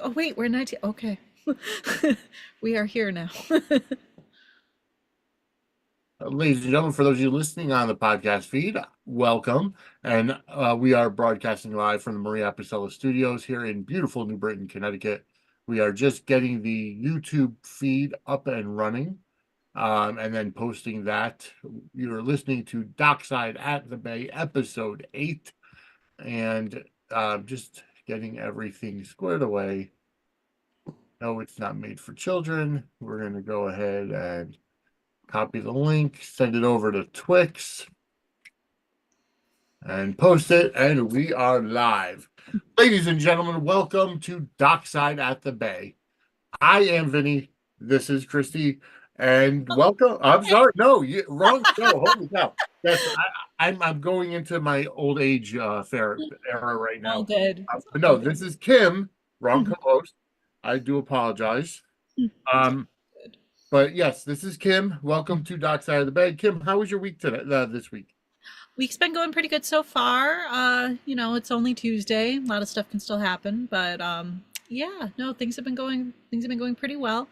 Oh, wait, we're 19. Okay. We are here now. Ladies and gentlemen, for those of you listening on the podcast feed, welcome. And we are broadcasting live from the Maria Apicella Studios here in beautiful New Britain, Connecticut. We are just getting the YouTube feed up and running, and then posting that. You're listening to Dockside at the Bay, episode 8, and just getting everything squared away. No, it's not made for children. We're going to go ahead and copy the link, send it over to Twix, and post it, and we are live. Ladies and gentlemen, welcome to Dockside at the Bay. I am Vinny. This is Christy, and welcome. I'm sorry, no, wrong show. Holy cow! Yes, I'm going into my old age fair era right All now. good. But no, this is Kim. Wrong co-host. I do apologize. Um, but yes, this is Kim. Welcome to Dockside of the Bay. Kim, how was your week today? This week? Week's been going pretty good so far. It's only Tuesday. A lot of stuff can still happen, but yeah, no, things have been going pretty well.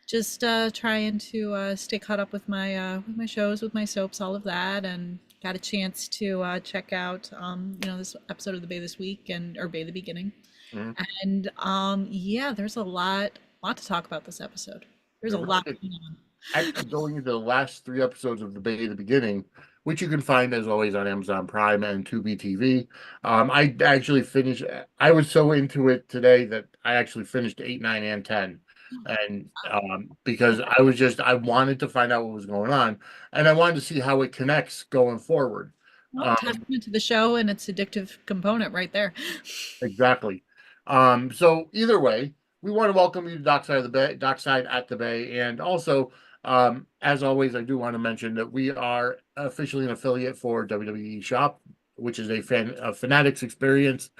Just trying to stay caught up with my shows, with my soaps, all of that, and got a chance to check out this episode of the Bay this week and or Bay the Beginning. Mhm. And yeah, there's a lot to talk about this episode. There's It a really lot is. going on. Actually, going into the last 3 episodes of the Bay at the Beginning, which you can find as always on Amazon Prime and Tubi TV. I actually finished. I was so into it today that I actually finished 8, 9, and 10, and because I wanted to find out what was going on, and I wanted to see how it connects going forward. Well, Um, testament to the show and its addictive component right there. Exactly. So either way, we want to welcome you to Dockside of the Bay, Dockside at the Bay, and also, as always, I do want to mention that we are officially an affiliate for WWE Shop, which is a fanatics experience.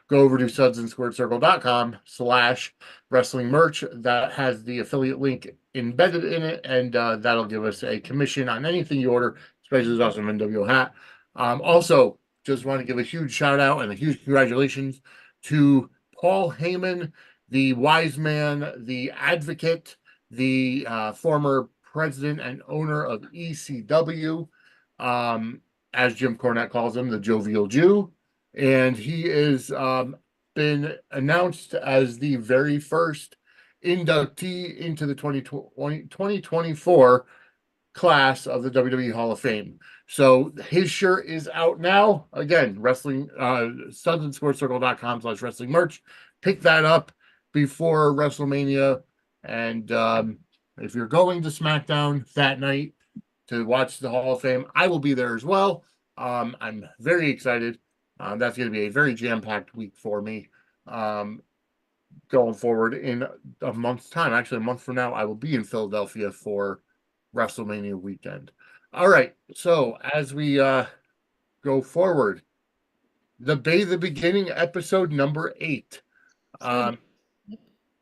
Go over to sudsandsquaredcircle.com/wrestling merch. That has the affiliate link embedded in it, and that'll give us a commission on anything you order, especially this awesome NWO hat. Also, just want to give a huge shout out and a huge congratulations to Paul Heyman, the wise man, the advocate, the former president and owner of ECW, as Jim Cornette calls him, the jovial Jew. And he is been announced as the very first inductee into the 2024 class of the WWE Hall of Fame. So his shirt is out now. Again, wrestling, sudsandsquaredcircle.com/wrestling merch. Pick that up before WrestleMania. And if you're going to SmackDown that night to watch the Hall of Fame, I will be there as well. I'm very excited. That's going to be a very jam-packed week for me. Going forward in a month's time, actually a month from now, I will be in Philadelphia for WrestleMania weekend. All right, so as we go forward, the Bay the Beginning episode number 8. So,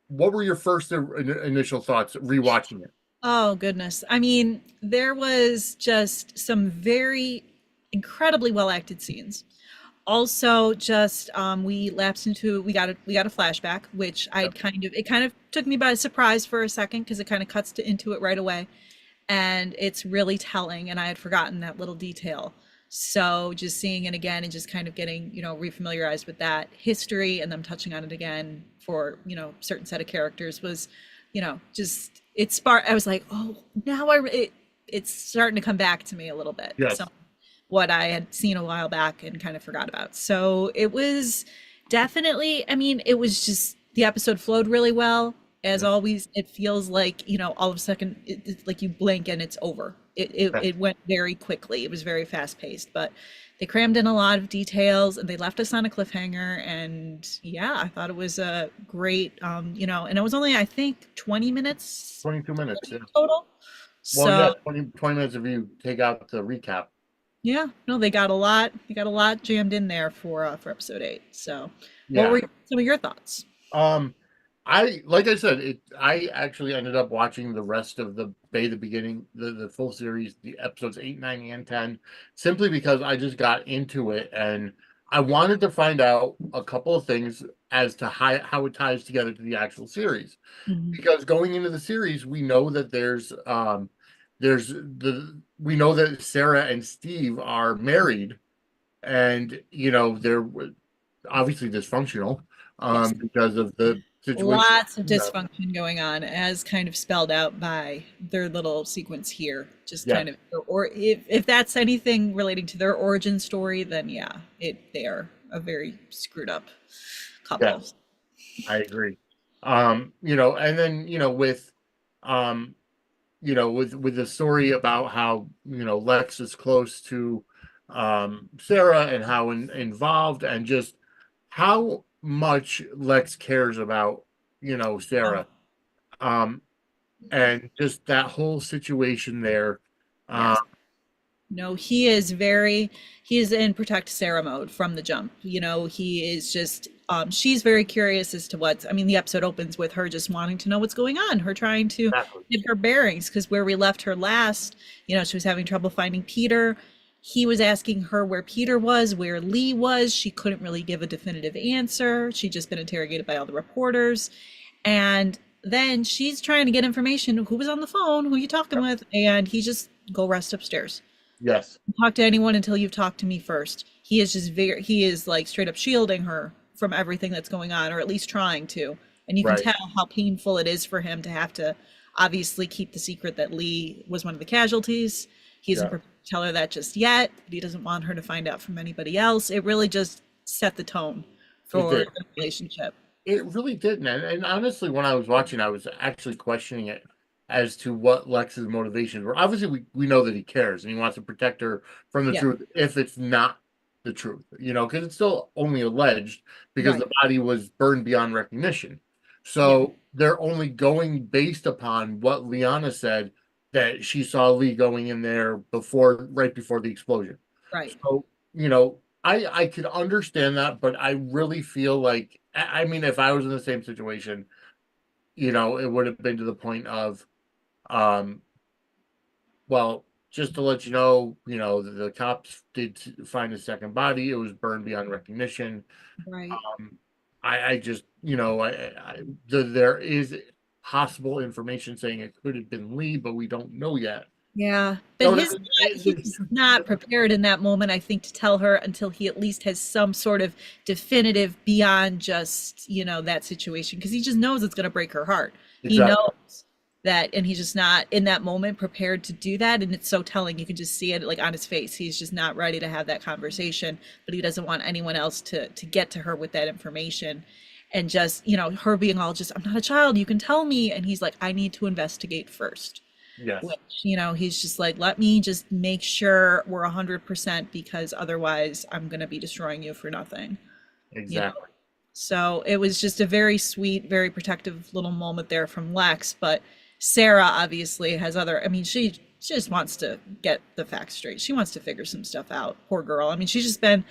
What were your first initial thoughts rewatching it? oh goodness. I mean, there was just some very incredibly well acted scenes. Also, just we got a flashback, which Yep. it kind of took me by surprise for a second because it kind of into it right away. And it's really telling, and I had forgotten that little detail. So just seeing it again and just kind of getting refamiliarized with that history and them touching on it again for certain set of characters was just it sparked. I was like, oh, now it's starting to come back to me a little bit, so Yes. what I had seen a while back and kind of forgot about. So it was definitely, I mean, it was just the episode flowed really well. As Yes. always, it feels like, all of a sudden, it's like you blink and it's over. It went very quickly. It was very fast paced, but they crammed in a lot of details and they left us on a cliffhanger. And yeah, I thought it was a great, and it was only, I think, 20 minutes 22 minutes. Yeah. total. Well, yeah, So 20 minutes if you take out the recap. yeah, no, they got a lot jammed in there for episode 8. So, what Yeah. were some of your thoughts? Um, I like I said, I actually ended up watching the rest of the Bay the Beginning, the full series, the episodes 8, 9, and 10, simply because I just got into it, and I wanted to find out a couple of things as to how it ties together to the actual series. Mhm. Because going into the series, we know that we know that Sara and Steve are married, and they're obviously dysfunctional Yes. because of the situation. Lots of dysfunction going on, as kind of spelled out by their little sequence here. Just Yeah, kind of, or if that's anything relating to their origin story, then yeah, they are a very screwed up couple. yes, I agree. And then um, with the story about how Lex is close to Sara and how involved and just how much Lex cares about Oh, Sara, um, and just that whole situation there. Uh, yes. No, he is in protect Sarah mode from the jump. He is just, she's very curious as to I mean, the episode opens with her just wanting to know what's going on, her trying to exactly. get her bearings, because where we left her last, she was having trouble finding Peter. He was asking her where Peter was, where Lee was. She couldn't really give a definitive answer. She'd just been interrogated by all the reporters. And then she's trying to get information, who was on the phone, who you talking with, and he just go rest upstairs, Yes, talk to anyone until you've talked to me first. He is just he is like straight up shielding her from everything that's going on, or at least trying to. And you can right. tell how painful it is for him to have to obviously keep the secret that Lee was one of the casualties. He isn't Yeah, prepared to tell her that just yet, but he doesn't want her to find out from anybody else. It really just set the tone it for did. the relationship. It really didn't. And honestly, when I was watching, I was actually questioning it as to what Lex's motivations were. Obviously, we know that he cares and he wants to protect her from the Yeah, truth if it's not the truth, because it's still only alleged because right. the body was burned beyond recognition. Yeah, So they're only going based upon what Liana said that she saw Lee going in there right before the explosion. right. So, I could understand that, but I really feel like I mean, if I was in the same situation, it would have been to the point of, um, well, just to let you know, the cops did find a second body. It was burned beyond recognition. Right. Um, I just, there is possible information saying it could have been Lee, but we don't know yet. Yeah, but You know what I mean? he's not prepared in that moment, I think, to tell her until he at least has some sort of definitive beyond just, that situation, because he just knows it's going to break her heart. He Exactly. knows that, and he's just not in that moment prepared to do that, and it's so telling. You can just see it like on his face. He's just not ready to have that conversation, but he doesn't want anyone else to get to her with that information. And just, her being all just, I'm not a child, you can tell me. And he's like, I need to investigate first, Yes, which, he's just like, let me just make sure we're 100%, because otherwise I'm going to be destroying you for nothing, you know? exactly. So it was just a very sweet, very protective little moment there from Lex. But Sara obviously has I mean, she just wants to get the facts straight. She wants to figure some stuff out. Poor girl. I mean, she's just been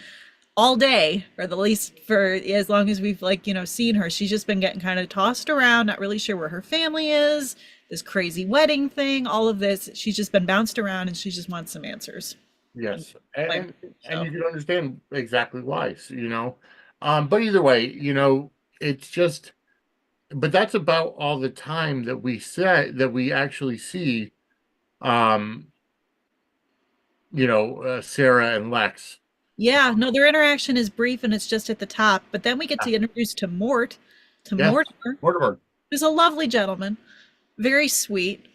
all day, or at least for as long as we've seen her, she's just been getting kind of tossed around, not really sure where her family is, this crazy wedding thing, all of this. She's just been bounced around, and she just wants some answers. And Yes, blame and you herself. can understand exactly why. But either way, it's just. But that's about all the time that we actually see. Um, Sara and Lex. Yeah, no, their interaction is brief and it's just at the top, but then we get Yeah, to introduce to yes, Mortimer, Mortimer. who's a lovely gentleman, very sweet.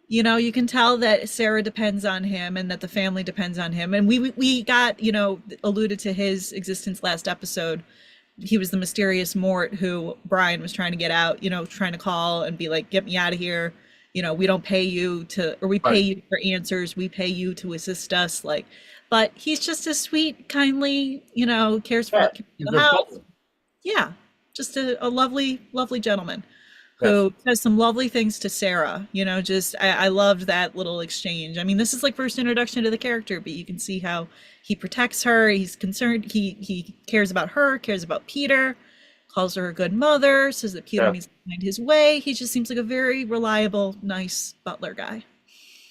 You can tell that Sara depends on him and that the family depends on him. And we got, alluded to his existence last episode. He was the mysterious Mort who Brian was trying to get out, trying to call and be like, get me out of here. We don't pay you to, or we pay Right. you for answers. We pay you to assist us. Like, but he's just a sweet, kindly, cares for Yeah, he's the a house. butler. Yeah, just a lovely, lovely gentleman Yes, who says some lovely things to Sara. Just I loved that little exchange. I mean, this is like first introduction to the character, but you can see how he protects her. He's concerned. He cares about her, cares about Peter, calls her a good mother, says that Peter yeah, needs to find his way. He just seems like a very reliable, nice butler guy.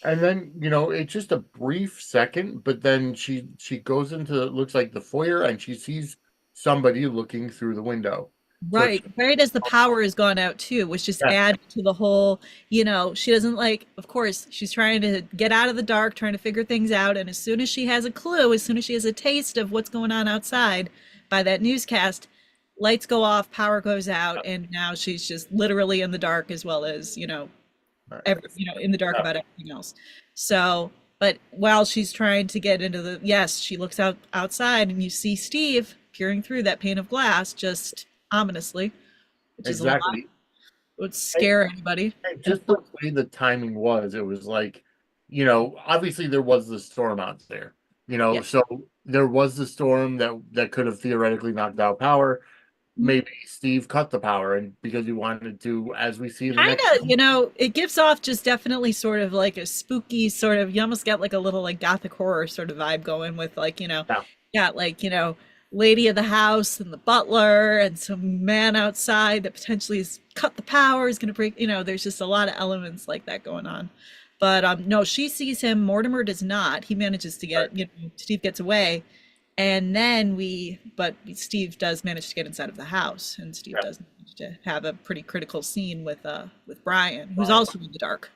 And then, it's just a brief second, but then she goes into, it looks like the foyer, and she sees somebody looking through the window. So Right. Right as the power has gone out too, which just yes, adds to the whole, she doesn't like, of course, she's trying to get out of the dark, trying to figure things out. And as soon as she has a clue, as soon as she has a taste of what's going on outside by that newscast, lights go off, power goes out, and now she's just literally in the dark as well as, in the dark yeah, about everything else. So, but while she's trying to get into yes, she looks outside and you see Steve peering through that pane of glass just ominously, which is a lot. exactly. Would And, scare anybody. and And just the way the timing was, it was like, obviously there was the storm out there, yeah. so there was the storm that could have theoretically knocked out power. Mhm. Maybe Steve cut the power, and because he wanted to, as we see in the Kind next. of, it gives off just definitely sort of like a spooky sort of, you almost get like a little like gothic horror sort of vibe going with like, Yeah, got like, lady of the house and the butler and some man outside that potentially has cut the power, is going to break, there's just a lot of elements like that going on. But no, she sees him. Mortimer does not. He manages to right. get, Steve gets away. And then but Steve does manage to get inside of the house, and Steve Yeah, does manage to have a pretty critical scene with Brian, who's right. also in the dark.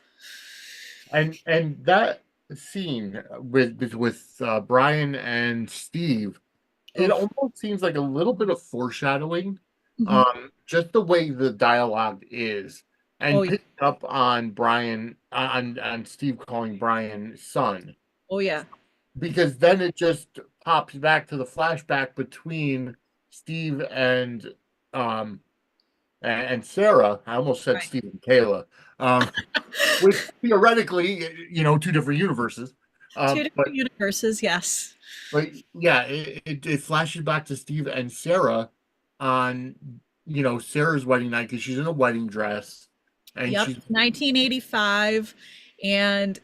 And that scene with Brian and Steve, it Oh, almost seems like a little bit of foreshadowing, hmm. just the way the dialogue is, Oh and yeah, picking up on Brian, on Steve calling Brian son, oh yeah, because then it just pops back to the flashback between Steve um and Sarah. I almost said right. Steve and Kayla, um, which theoretically, two different universes. Two But different universes, yes. but yeah, it flashes back to Steve and Sarah on Sarah's wedding night, because she's in a wedding dress, and Yep, she's 1985, and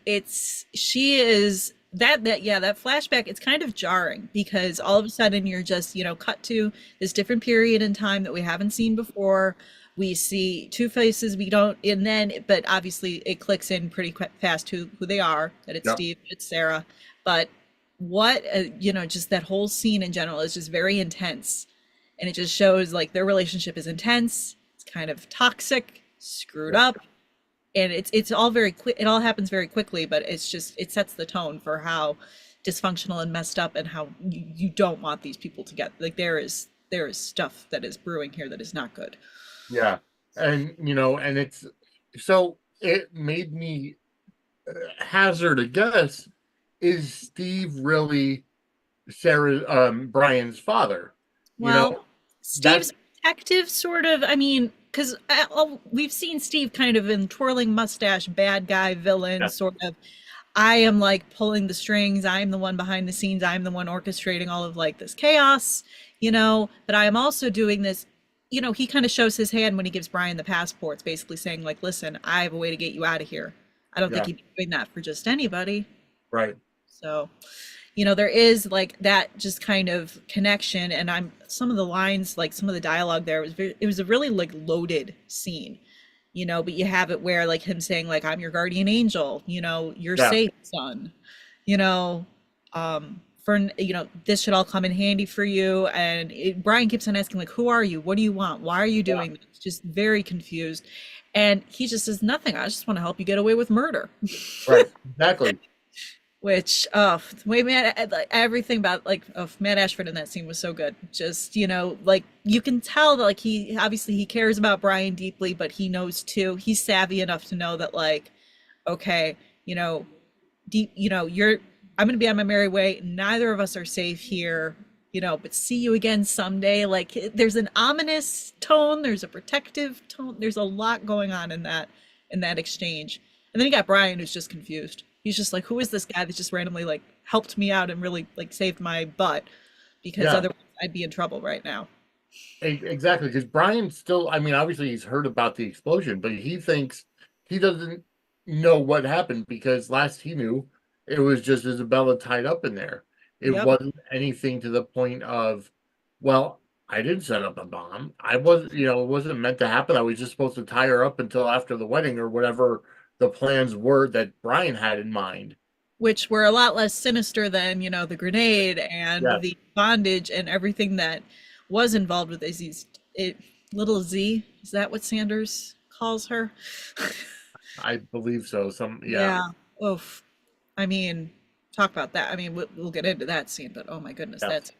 she is that flashback. It's kind of jarring because all of a sudden you're just cut to this different period in time that we haven't seen before. We see two faces we don't, and then but obviously it clicks in pretty fast who they are. That it's yep, Steve, it's Sarah, but what just that whole scene in general is just very intense, and it just shows like their relationship is intense. It's kind of toxic, screwed yep, up, and it's all very quick. It all happens very quickly, but it sets the tone for how dysfunctional and messed up, and how you don't want these people to get like there is stuff that is brewing here that is not good. yeah, and and it's so it made me hazard a guess: is Steve really Brian's father? You know Well, that's Steve's protective, sort of. I mean, because we've seen Steve kind of in twirling mustache, bad guy, villain, yeah, sort of. I am like pulling the strings. I'm the one behind the scenes. I'm the one orchestrating all of like this chaos, but I am also doing this. He kind of shows his hand when he gives Brian the passports, basically saying, like, listen, I have a way to get you out of here. I don't think yeah, he'd be doing that for just anybody. right. So, there is like that just kind of connection. And some of the lines, like some of the dialogue there it was a really like loaded scene, but you have it where like him saying like, I'm your guardian angel, you're Yeah, safe, son, you know, for, this should all come in handy for you. And Brian keeps on asking like, who are you? What do you want? Why are you yeah, doing this? Just very confused. And he just says nothing. I just want to help you get away with murder. right, exactly. Which the way like, everything about like Matt Ashford in that scene was so good. Just like you can tell that like he obviously he cares about Brian deeply, but he knows too, he's savvy enough to know that like, okay, deep, you're I'm gonna be on my merry way. Neither of us are safe here, but see you again someday. Like there's an ominous tone, there's a protective tone, there's a lot going on in that exchange. And then you got Brian who's just confused. He's just like, who is this guy that just randomly like helped me out and really like saved my butt? Because Yeah, otherwise I'd be in trouble right now. exactly. Because Brian still, I mean, obviously he's heard about the explosion, but he thinks he doesn't know what happened, because last he knew, it was just Isabella tied up in there. It Yep. wasn't anything to the point of, well, I didn't set up a bomb. I was, it wasn't meant to happen. I was just supposed to tie her up until after the wedding, or whatever the plans were that Brian had in mind. which were a lot less sinister than, the grenade and Yes, the bondage and everything that was involved with Izzy's little Z. Is that what Sanders calls her? I believe so. Yeah, Yeah. Oof. I mean, talk about that. I mean, we'll get into that scene, but oh my goodness, yes, that's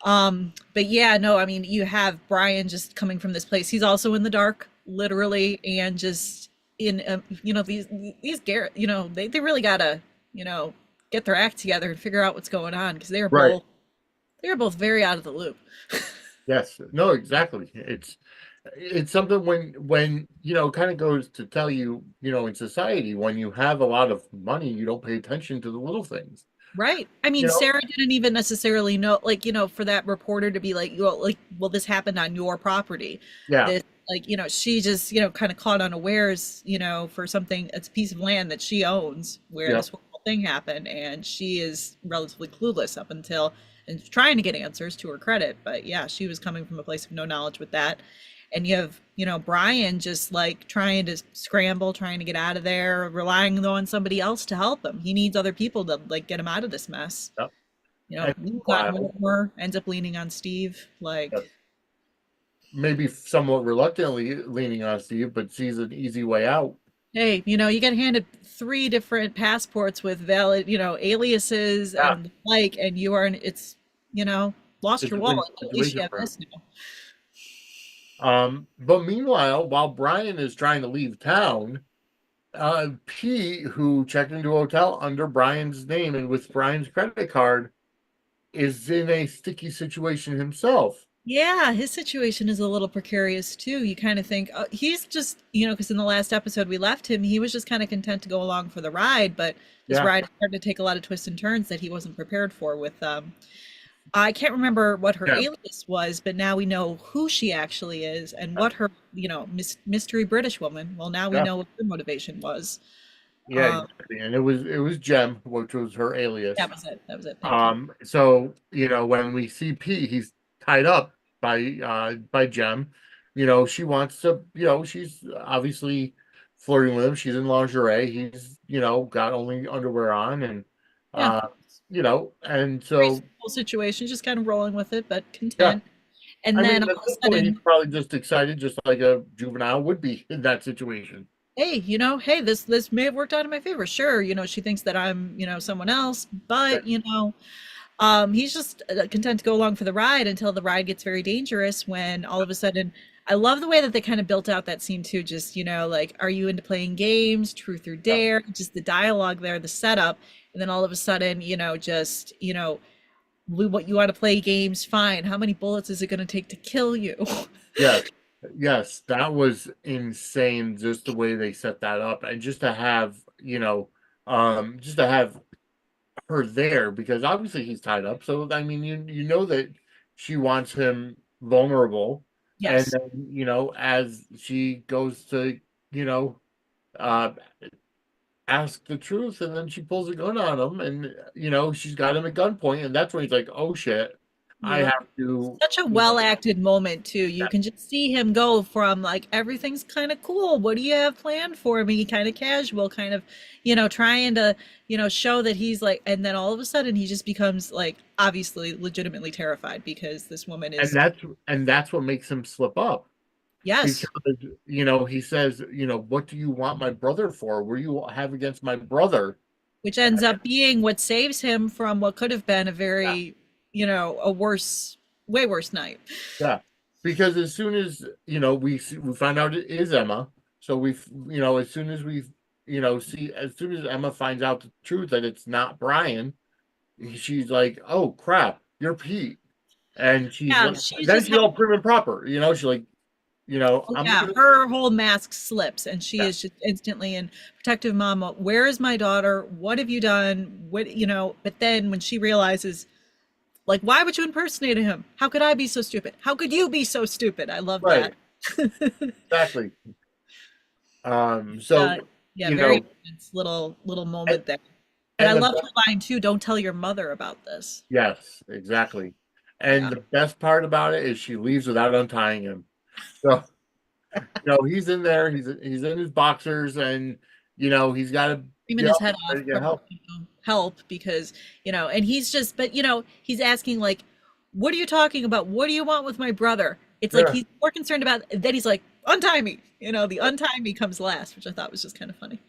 but yeah, no, I mean, you have Brian just coming from this place. He's also in the dark, literally, and just in these Garrett, they really gotta, get their act together and figure out what's going on because right. they are both very out of the loop. Yes, no, exactly. It's something when kind of goes to tell you, in society, when you have a lot of money, you don't pay attention to the little things. Right. I You mean, know, Sarah didn't even necessarily know, like, for that reporter to be well, this happened on your property. yeah, This, like, she just, kind of caught unawares, for something, it's a piece of land that she owns where yeah, this horrible thing happened. And she is relatively clueless up until, and trying to get answers to her credit. But yeah, she was coming from a place of no knowledge with that. And you have, Brian just like trying to scramble, trying to get out of there, relying on somebody else to help him. He needs other people to like get him out of this mess. yeah. And Leans on meanwhile, Whitmore, ends up leaning on Steve. yes, Like, maybe somewhat reluctantly leaning on Steve, but sees an easy way out. hey, you get handed three different passports with valid, aliases Yeah, and and you are, it's, lost it's your a win wallet. At least you situation have for him. this now. But meanwhile, while Brian is trying to leave town, Pete, who checked into a hotel under Brian's name and with Brian's credit card, is in a sticky situation himself. Yeah, his situation is a little precarious too. You kind of think he's just, because in the last episode we left him, he was just kind of content to go along for the ride, but this Yeah, ride started to take a lot of twists and turns that he wasn't prepared for with I can't remember what her yeah, alias was, but now we know who she actually is and what her, mystery British woman. Well, now we yeah, know what her motivation was. yeah, Um, exactly. And it was Jem, which was her alias. that was it. That was it. Thank you. So when we see Pete, he's tied up by Jem. She wants to, she's obviously flirting with him. She's in lingerie. He's, got only underwear on and Yeah, uh, and so reasonable situation, just kind of rolling with it, but yeah. content. And I then mean, all at of this a point, he's sudden, probably just excited, just like a juvenile would be in that situation. hey, hey, this may have worked out in my favor. Sure, she thinks that I'm, someone else, Yeah, but he's just content to go along for the ride until the ride gets very dangerous when all of a sudden, I love the way that they kind of built out that scene too. Just, like, are you into playing games, truth or yeah. dare? Just the dialogue there, the setup. And then all of a sudden, what you want to play games, fine. How many bullets is it going to take to kill you? Yes, yes, that was insane. Just the way they set that up, and just to have just to have her there because obviously he's tied up. So I mean, you know that she wants him vulnerable, and Yes. then as she goes to you know uh ask the truth, and then she pulls a gun on him, and she's got him at gunpoint, and that's when he's like, "Oh shit, I Yep. have to." Such a well acted moment too. You can just see him go from like everything's kind of cool. What do you have planned for me? Kind of casual, kind of, trying to, show that he's like, and then all of a sudden he just becomes like obviously legitimately terrified because this woman And is, that's what makes him slip up because yes, he says, "What do you want my brother for? What do you have against my brother?" which ends up being what saves him from what could have been a Yeah, very, a worse, way worse night. yeah. Because as soon as we find out it is Emma, so as soon as we see as soon as Emma finds out the truth that it's not Brian, she's like, "Oh crap, you're Pete," and she's Yeah, like, she's then just she's all prim and proper, she's like, oh, I'm yeah, gonna, her whole mask slips and she yeah, is just instantly in protective mom mode. Where is my daughter? What have you done? But then when she realizes, like, why would you impersonate him? How could I be so stupid? How could you be so stupid? I love that. right, exactly. uh, So yeah, you very know, intense little and, moment there. And I and the love her line too, don't tell your mother about this. yes, exactly. And Yeah. the best part about it is she leaves without untying him. So he's in there, he's in his boxers, and he's got to Screaming get his up head and try off to get for help. help because and he's just, but he's asking like, what are you talking about? What do you want with my brother? It's like Yeah. he's more concerned about that. He's like, untie me. The untie me comes last, which I thought was just kind of funny.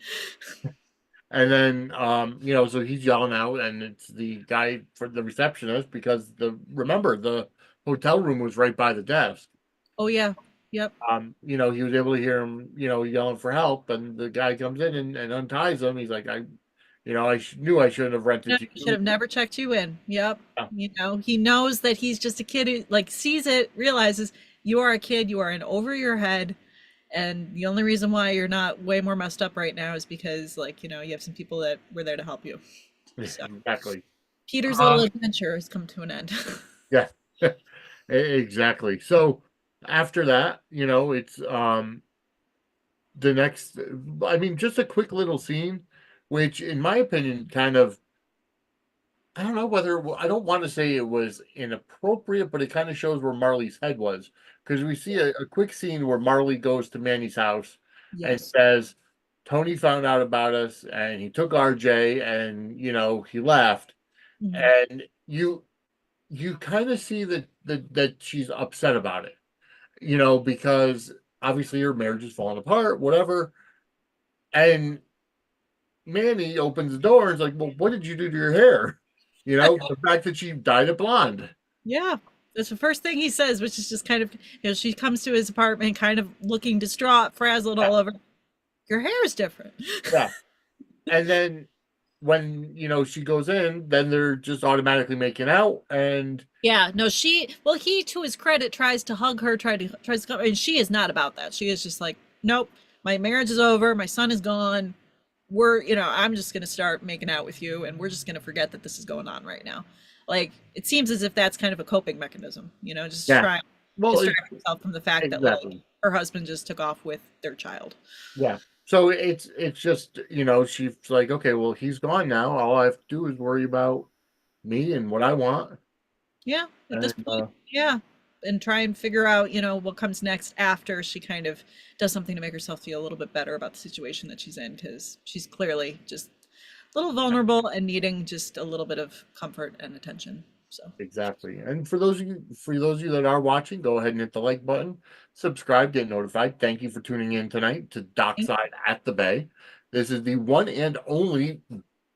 And then, so he's yelling out, and it's the guy for the receptionist because remember, the hotel room was right by the desk. Oh yeah, yep. He was able to hear him, yelling for help, and the guy comes in and unties him. He's like, knew I shouldn't have No, rented to he should you. have never checked you in. Yep. Yeah, He knows that he's just a kid who like sees it, realizes you are a kid, you are in over your head, and the only reason why you're not way more messed up right now is because like, you have some people that were there to help you. So exactly. Peter's little Um, adventure has come to an end. yeah, exactly. So after that, it's the next, I mean, just a quick little scene, which in my opinion, kind of, I don't know whether, I don't want to say it was inappropriate, but it kind of shows where Marley's head was. Because we see a quick scene where Marley goes to Manny's house and Yes. says, Tony found out about us and he took RJ and, he left. Mhm. And you kind of see that she's upset about it, because obviously her marriage is falling apart, whatever. And Manny opens the door and is like, well, what did you do to your hair? The fact that she dyed it blonde. Yeah. That's the first thing he says, which is just kind of, she comes to his apartment kind of looking distraught, frazzled Yeah. all over. Your hair is different. Yeah. And then when, she goes in, then they're just automatically making out. And Yeah, no, he, to his credit, tries to hug her, tries to come, and she is not about that. She is just like, nope, my marriage is over, my son is gone. I'm just gonna start making out with you, and we're just gonna forget that this is going on right now. Like, it seems as if that's kind of a coping mechanism, just yeah, try well, distract herself from the fact that like exactly. her husband just took off with their child. Yeah. So it's just, she's like, okay, well, he's gone now. All I have to do is worry about me and what I want. Yeah, at this And point, yeah. And try and figure out, what comes next after she kind of does something to make herself feel a little bit better about the situation that she's in, because she's clearly just a little vulnerable and needing just a little bit of comfort and attention. So, exactly. And for those of you that are watching, go ahead and hit the like button, subscribe, get notified. Thank you for tuning in tonight to Dockside at the Bay. This is the one and only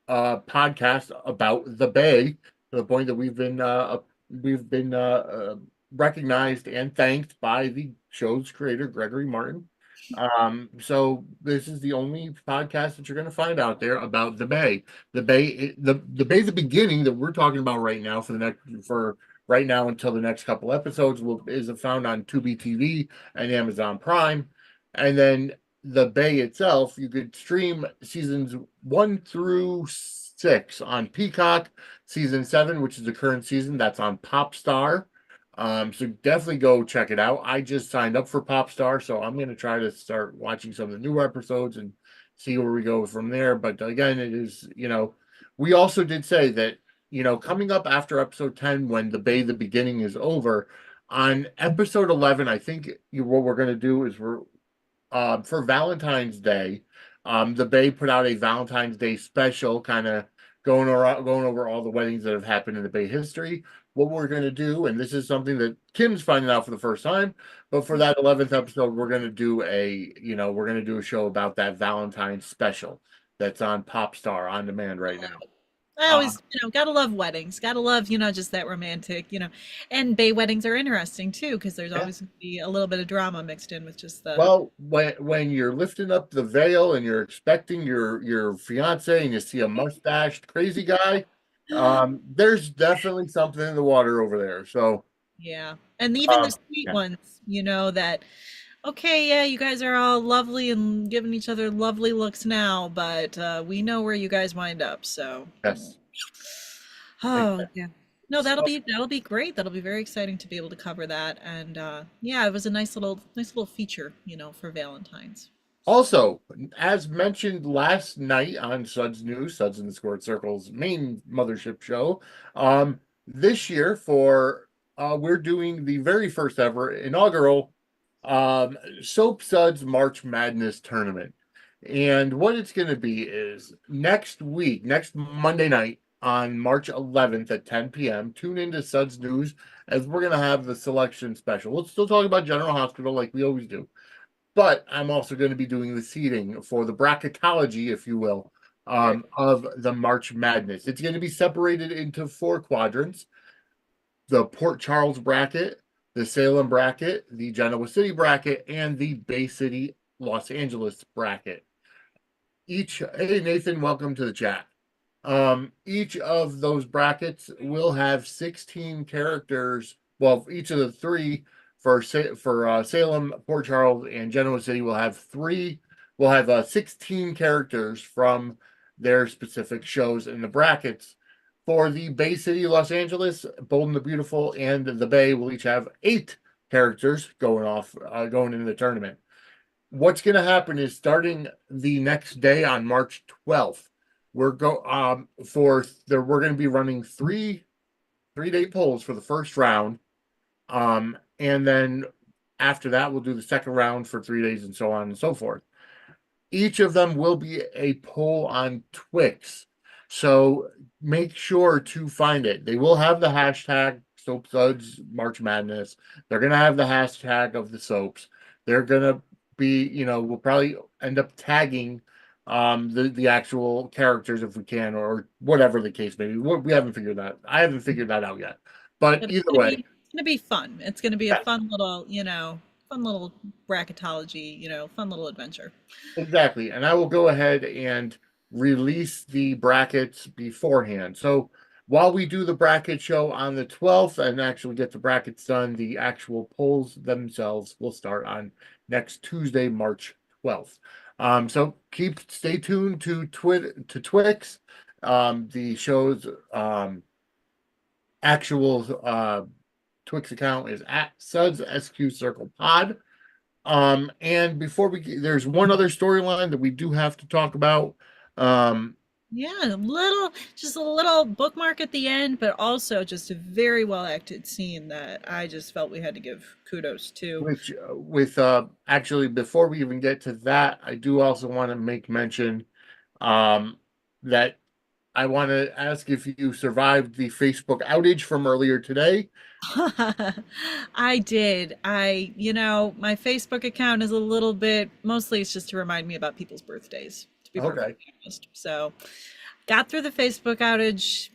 podcast about the Bay, to the point that we've been recognized and thanked by the show's creator, Gregory Martin. So this is the only podcast that you're going to find out there about the Bay. The Bay, the beginning that we're talking about right now for right now until the next couple episodes is found on Tubi TV and Amazon Prime, and then the Bay itself you could stream seasons 1 through 6 on Peacock. Season 7, which is the current season, that's on Popstar. So definitely go check it out. I just signed up for Popstar, so I'm going to try to start watching some of the newer episodes and see where we go from there. But again, it is, we also did say that, coming up after episode 10, when the Bay, the beginning is over, on episode 11, I think what we're going to do is for Valentine's Day, the Bay put out a Valentine's Day special, kind of going over all the weddings that have happened in the Bay history. What we're going to do, and this is something that Kim's finding out for the first time, but for that 11th episode, we're going to do a show about that Valentine's special that's on Popstar on demand right now. I Uh, always, gotta love weddings. Gotta love, just that romantic, and Bay weddings are interesting too, because there's yeah. always going to be a little bit of drama mixed in with just the, Well, when you're lifting up the veil and you're expecting your fiance and you see a mustached crazy guy, there's definitely something in the water over there. So, yeah. And even the um, sweet yeah, ones, that, okay, yeah, you guys are all lovely and giving each other lovely looks now, but we know where you guys wind up. So, yes. oh yeah. No, that'll So, be that'll be great. That'll be very exciting to be able to cover that. And yeah, it was a nice little feature, for Valentine's. also, as mentioned last night on Suds News, Suds in the Squared Circle's main mothership show, this year we're doing the very first ever inaugural Soap Suds March Madness tournament. And what it's going to be is next week, next Monday night on March 11th at 10 p.m. Tune into Suds News as we're going to have the selection special. We'll still talk about General Hospital like we always do, but I'm also going to be doing the seeding for the bracketology, if you will, Right. of the March Madness. It's going to be separated into four quadrants: the Port Charles bracket, the Salem bracket, the Genoa City bracket, and the Bay City Los Angeles bracket. Hey Nathan, welcome to the chat. Each of those brackets will have 16 characters. Well, each of the three for Salem, Port Charles, and Genoa City will have three. Will have 16 characters from their specific shows in the brackets. For the Bay City, Los Angeles, Bold and the Beautiful, and the Bay will each have 8 characters going into the tournament. What's going to happen is starting the next day on March 12th, we're going to be running three-day polls for the first round. And then after that, we'll do the second round for 3 days and so on and so forth. Each of them will be a poll on Twix. So make sure to find it. They will have the hashtag Soap Suds March Madness. They're going to have the hashtag of the soaps. They're going to be, we'll probably end up tagging the actual characters if we can, or whatever the case may be. We haven't figured that. I haven't figured that out yet. But But either way, it's gonna be fun. It's gonna be a yes. fun little, fun little bracketology, fun little adventure. Exactly. And I will go ahead and release the brackets beforehand. So while we do the bracket show on the 12th and actually get the brackets done, the actual polls themselves will start on next Tuesday, March 12th. So stay tuned to Twix. The show's actual Twix account is at Suds SQ Circle Pod. And there's one other storyline that we do have to talk about. Yeah, just a little bookmark at the end, but also just a very well acted scene that I just felt we had to give kudos to. which with actually before we even get to that, I do also want to make mention that I want to ask if you survived the Facebook outage from earlier today. I did. My Facebook account is a little bit, mostly it's just to remind me about people's birthdays, to be Okay. perfectly honest. So got through the Facebook outage,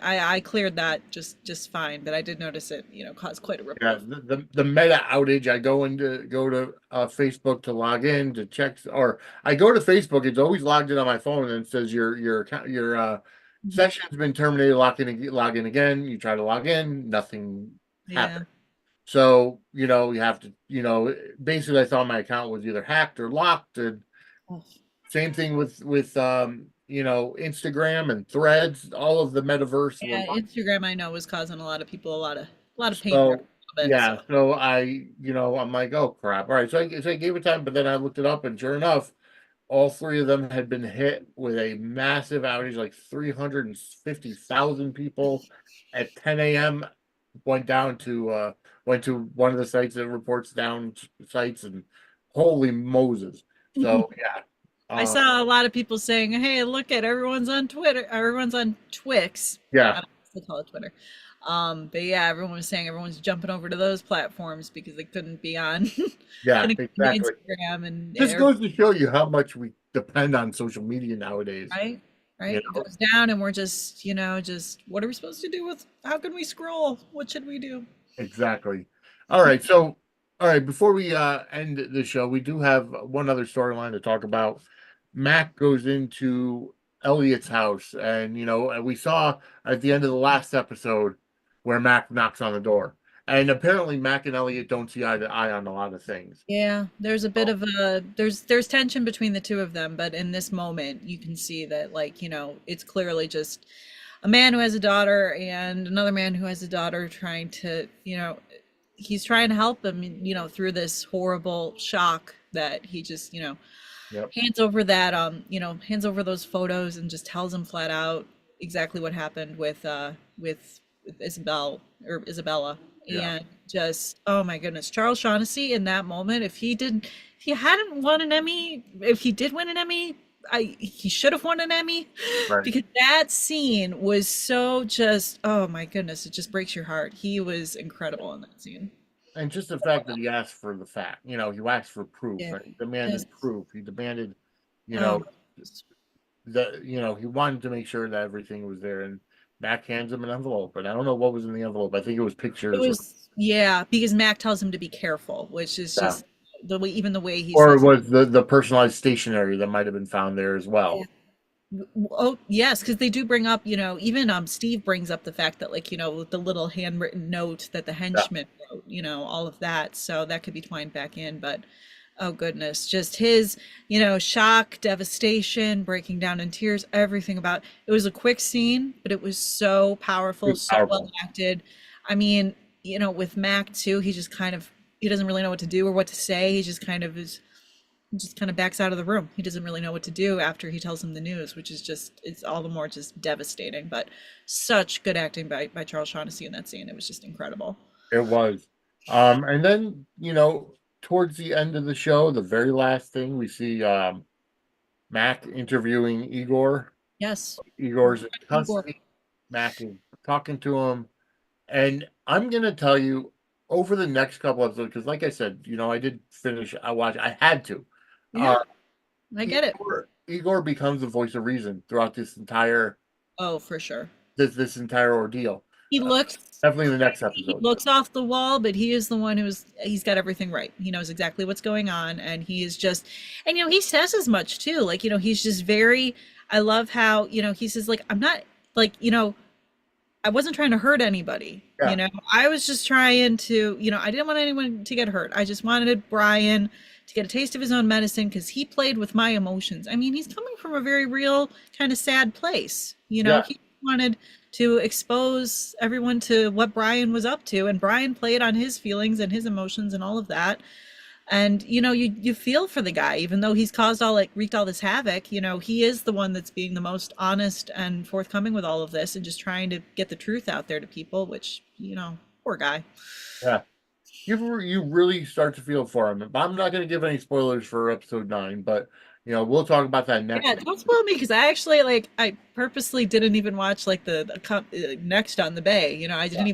I cleared that just fine, but I did notice it, caused quite a ripple Yeah, of. the meta outage. I go to Facebook to log in to check, or I go to Facebook. It's always logged in on my phone, and it says your account, your Mhm. session's been terminated. Log in again. You try to log in, nothing Yeah. happened. So you have to basically I thought my account was either hacked or locked. And Oh, same thing with Instagram and Threads. All of the metaverse were yeah, locked. Instagram I know was causing a lot of people a lot of pain there for So a little bit. yeah, So so I'm like, oh crap. All right, so I gave it time, but then I looked it up, and sure enough, all three of them had been hit with a massive outage, like 350,000 people at 10 a.m. Went to one of the sites that reports down sites, and holy Moses. So yeah, I uh, saw a lot of people saying, "Hey, look at everyone's on Twitter, everyone's on Twix." I yeah, don't still call it Twitter. But yeah, everyone was saying everyone's jumping over to those platforms because they couldn't be on yeah, couldn't be on exactly. Instagram and Just goes to show you how much we depend on social media nowadays. right, You right. It know, goes down, and we're just what are we supposed to do with? How can we scroll? What should we do? exactly. All right. So, all right. Before we end the show, we do have one other storyline to talk about. Mack goes into Elliott's house, and we saw at the end of the last episode where Mack knocks on the door, and apparently Mack and Elliott don't see eye to eye on a lot of things. Yeah, there's a bit Oh, of a there's tension between the two of them, but in this moment you can see that it's clearly just a man who has a daughter and another man who has a daughter trying to, he's trying to help him, through this horrible shock that he just, yep. hands over those photos and just tells him flat out exactly what happened with Isabella Yeah. and just, oh my goodness, Charles Shaughnessy in that moment, if he hadn't won an Emmy, if he did win an Emmy, he should have won an Emmy, Right. because that scene was so just, oh my goodness, it just breaks your heart. He was incredible in that scene. And just the fact that he asked for the fact, he asked for proof, Yeah, and he demanded just, proof. He demanded, you oh know, my goodness. that he wanted to make sure that everything was there. And Mac hands him an envelope, but I don't know what was in the envelope. I think it was It pictures, or was, yeah, because Mac tells him to be careful, which is yeah, just the way, even the way he or it says it. was the personalized stationery that might have been found there as well. Oh, yes, because they do bring up, even Steve brings up the fact that, like, the little handwritten note that the Yeah, henchman wrote, all of that. So that could be twined back in, but oh goodness, just his, shock, devastation, breaking down in tears, everything about it was a quick scene, but it was so it powerful, was so well powerful. acted. I mean, with Mac too, he doesn't really know what to do or what to say. He just kind of backs out of the room. He doesn't really know what to do after he tells him the news, which is just, it's all the more just devastating. But such good acting by Charles Shaughnessy in that scene. It was just incredible. It was. And then, towards the end of the show, the very last thing we see, Mac interviewing Igor. Yes. Igor's in Igor. custody. Mac is talking to him. And I'm gonna tell you, over the next couple episodes, because like I said, I did finish, I had to. Yeah, I get it. Igor becomes the voice of reason throughout Oh, for sure. this entire ordeal. He Uh, looks Definitely in the next he episode. looks off the wall, but he is the one he's got everything right. He knows exactly what's going on, and he is just, and he says as much too. Like, he's just very, I love how, he says, like, I'm not, like, I wasn't trying to hurt anybody. Yeah, I was just trying to, I didn't want anyone to get hurt. I just wanted Brian to get a taste of his own medicine because he played with my emotions. I mean, he's coming from a very real kind of sad place. yeah, He wanted to expose everyone to what Brian was up to, and Brian played on his feelings and his emotions and all of that. And you feel for the guy, even though he's caused all, like, wreaked all this havoc. He is the one that's being the most honest and forthcoming with all of this, and just trying to get the truth out there to people, which, poor guy. yeah. You really start to feel for him. I'm not going to give any spoilers for episode 9, but we'll talk about that next Yeah, week. don't spoil me, because I actually, like, I purposely didn't even watch, like, next on the bay. I Yeah. didn't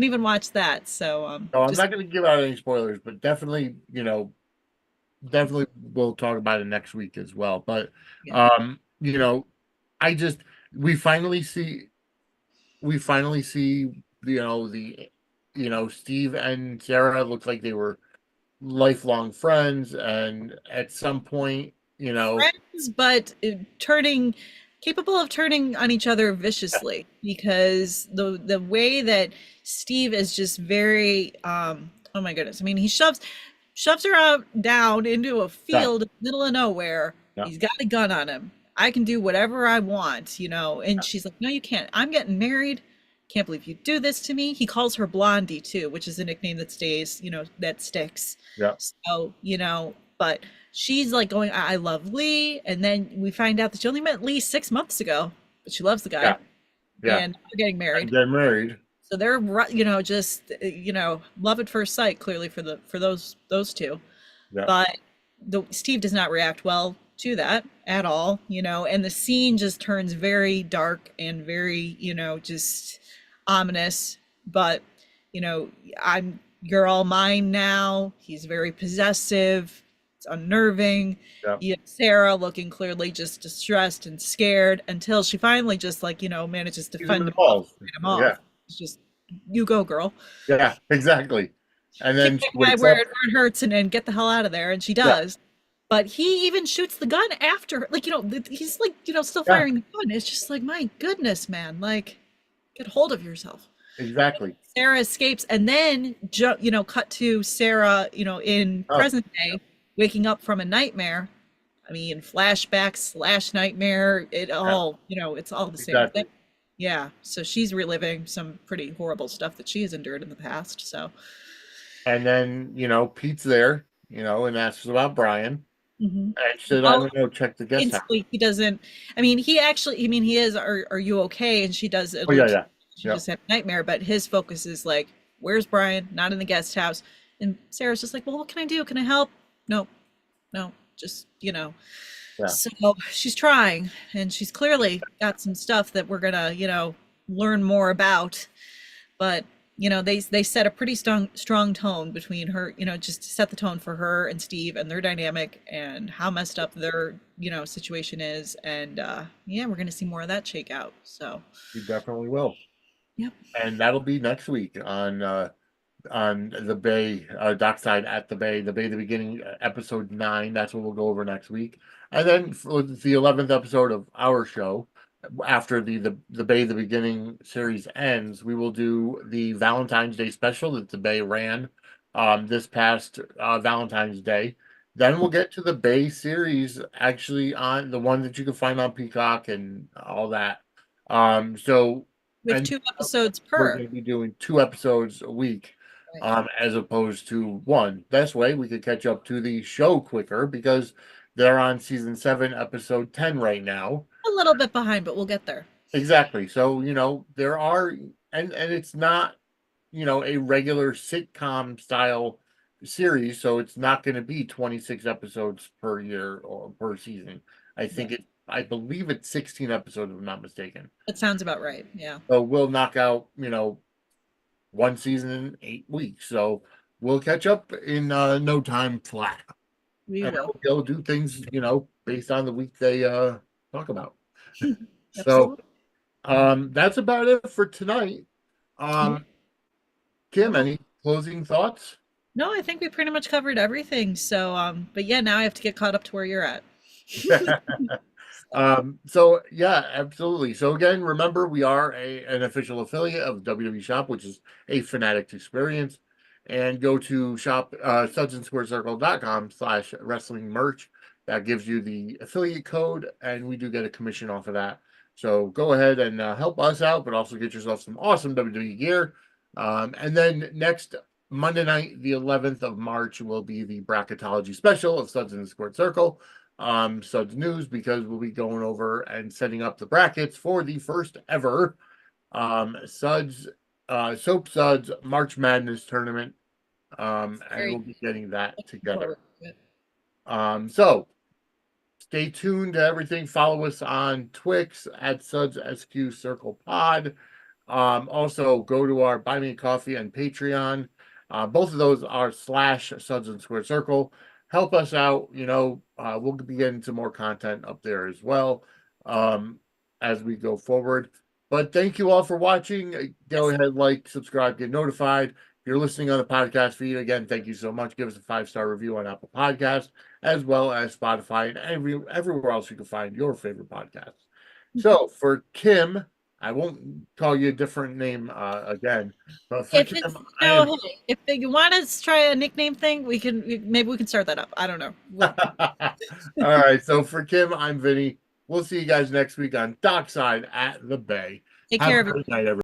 even watch that. So So I'm just, not going to give out any spoilers, but definitely, definitely we'll talk about it next week as well. But yeah. um, you know, I just we finally see we finally see the Steve and Sarah look like they were lifelong friends, and at some point, Friends, but turning capable of turning on each other viciously, because the way that Steve is just very, oh my goodness. I mean, he shoves her out down into a yeah, field in the middle of nowhere. yeah, He's got a gun on him. I can do whatever I want, and she's like, "No, you can't. I'm getting married. Can't believe you do this to me." He calls her Blondie too, which is a nickname that stays, that sticks. yeah, So, but she's like going, I love Lee. And then we find out that she only met Lee 6 months ago, but she loves the yeah, guy, yeah, and they're getting and married. they're married. So they're, just, love at first sight, clearly for those two. Yeah, But Steve does not react well to that at all, and the scene just turns very dark and very, just ominous. But, you know, you're all mine now. He's very possessive. It's unnerving. yeah. You have Sarah looking clearly just distressed and scared, until she finally just, like, manages to He's in fend the him off, balls. fight him Yeah, off. It's just, you go, girl. yeah, exactly. And Kick then she that guy wakes where up. it hurts, and get the hell out of there. And she Yeah, does. But he even shoots the gun after, like, he's like, still yeah, firing the gun. It's just like, my goodness, man, like, get hold of yourself. exactly. Sarah escapes, and then, cut to Sarah, in Oh, present day, waking up from a nightmare. I mean, flashback slash nightmare. It yeah, all, it's all the same thing. exactly. Yeah. So she's reliving some pretty horrible stuff that she has endured in the past. So, And then, Pete's there, and asks about Brian. mhm. And she said, I'm Oh, gonna go check the guest house. instantly he doesn't. I mean, he is, are you okay? And she does Oh yeah, allude to, yeah. she Yep. just had a nightmare, but his focus is like, Where's Brian? Not in the guest house. And Sarah's just like, well, what can I do? Can I help? No, no, just, Yeah, So she's trying, and she's clearly got some stuff that we're gonna, learn more about. But they set a pretty strong tone between her, just to set the tone for her and Steve and their dynamic and how messed up their, situation is. And yeah, we're gonna see more of that shake out. So we definitely will. yep, And that'll be next week on the Bay, Dockside at the Bay, the beginning, episode 9. That's what we'll go over next week. And then for the 11th episode of our show, after the Bay, the beginning series ends, we will do the Valentine's Day special that the Bay ran this past Valentine's Day. Then we'll get to the Bay series, actually on the one that you can find on Peacock and all that. So, with and 2 episodes we're per. going to be doing 2 episodes a week, Right. as opposed to one. This way, we could catch up to the show quicker because they're on season 7, episode 10 right now. A little bit behind, but we'll get there. Exactly. So, there are, and it's not, a regular sitcom style series, so it's not going to be 26 episodes per year or per season. Right. I believe it's 16 episodes, if I'm not mistaken. That sounds about right. Yeah, So we'll knock out, one season in 8 weeks. So we'll catch up in no time flat. we And will. they'll do things, based on the week they talk about. So Absolutely. that's about it for tonight. Yeah. Kim, Well, any closing thoughts? no, I think we pretty much covered everything. So, but yeah, now I have to get caught up to where you're at. So, So yeah, absolutely. So again, remember we are an official affiliate of WWE Shop, which is a Fanatics experience. And go to shop sudsandsquarecircle.com/wrestling merch. That gives you the affiliate code, and we do get a commission off of that. So go ahead and help us out, but also get yourself some awesome WWE gear. And then next Monday night, the 11th of March, will be the bracketology special of Suds in the Squared Circle. Suds News, because we'll be going over and setting up the brackets for the first ever Suds Soap Suds March Madness tournament. And we'll very be getting that looking together. forward to it. So stay tuned to everything. Follow us on Twix at Suds SQ Circle Pod. Also go to our Buy Me a Coffee and Patreon. Both of those are /Suds and Square Circle. Help us out. We'll be getting some more content up there as well, as we go forward. But thank you all for watching. Go Yes. ahead, like, subscribe, get notified. If you're listening on the podcast feed, again, thank you so much. Give us a 5-star review on Apple Podcasts, as well as Spotify and everywhere else you can find your favorite podcasts. So for Kim, I won't call you a different name again, but for If Kim, it's I am. hey, if you want us to try a nickname thing, maybe we can start that up. I don't know. All right. So for Kim, I'm Vinny. We'll see you guys next week on Dockside at the Bay. Take Have care a of great night, everyone.